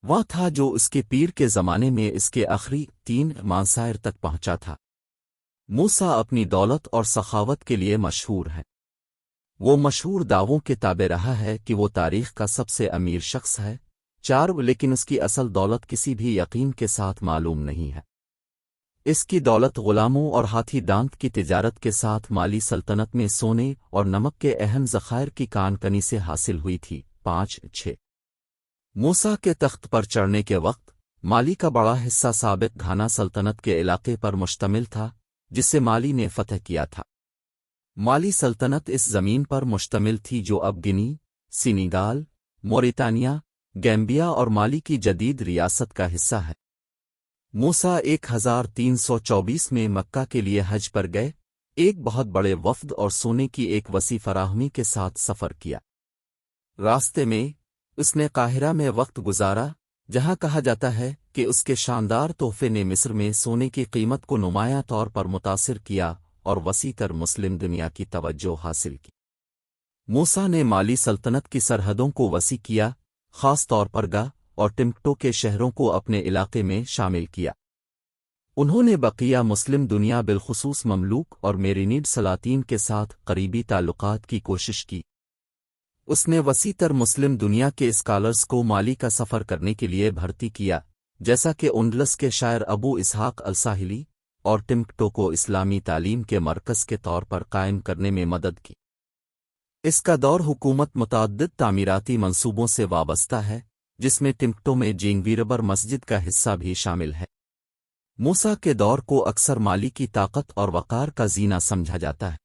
وہ تھا جو اس کے پیر کے زمانے میں اس کے آخری 3 مانسائر تک پہنچا تھا۔ موسیٰ اپنی دولت اور سخاوت کے لیے مشہور ہے۔ وہ مشہور دعووں کے تابع رہا ہے کہ وہ تاریخ کا سب سے امیر شخص ہے۔ 4 لیکن اس کی اصل دولت کسی بھی یقین کے ساتھ معلوم نہیں ہے۔ اس کی دولت غلاموں اور ہاتھی دانت کی تجارت کے ساتھ مالی سلطنت میں سونے اور نمک کے اہم ذخائر کی کان کنی سے حاصل ہوئی تھی۔ 5-6 موسیٰ کے تخت پر چڑھنے کے وقت مالی کا بڑا حصہ سابق گھانا سلطنت کے علاقے پر مشتمل تھا جسے مالی نے فتح کیا تھا۔ مالی سلطنت اس زمین پر مشتمل تھی جو اب گنی، سینیگال، موریتانیہ، گیمبیا اور مالی کی جدید ریاست کا حصہ ہے۔ موسیٰ 1324 میں مکہ کے لیے حج پر گئے، ایک بہت بڑے وفد اور سونے کی ایک وسیع فراہمی کے ساتھ سفر کیا۔ راستے میں اس نے قاہرہ میں وقت گزارا، جہاں کہا جاتا ہے کہ اس کے شاندار تحفے نے مصر میں سونے کی قیمت کو نمایاں طور پر متاثر کیا اور وسیع تر مسلم دنیا کی توجہ حاصل کی۔ موسیٰ نے مالی سلطنت کی سرحدوں کو وسیع کیا، خاص طور پر گا اور ٹمکٹو کے شہروں کو اپنے علاقے میں شامل کیا۔ انہوں نے بقیہ مسلم دنیا بالخصوص مملوک اور میرینیڈ سلاطین کے ساتھ قریبی تعلقات کی کوشش کی۔ اس نے وسیع تر مسلم دنیا کے اسکالرز کو مالی کا سفر کرنے کے لیے بھرتی کیا، جیسا کہ اندلس کے شاعر ابو اسحاق الساحلی، اور ٹمکٹو کو اسلامی تعلیم کے مرکز کے طور پر قائم کرنے میں مدد کی۔ اس کا دور حکومت متعدد تعمیراتی منصوبوں سے وابستہ ہے، جس میں ٹمکٹو میں جینگویربر مسجد کا حصہ بھی شامل ہے۔ موسیٰ کے دور کو اکثر مالی کی طاقت اور وقار کا زینہ سمجھا جاتا ہے۔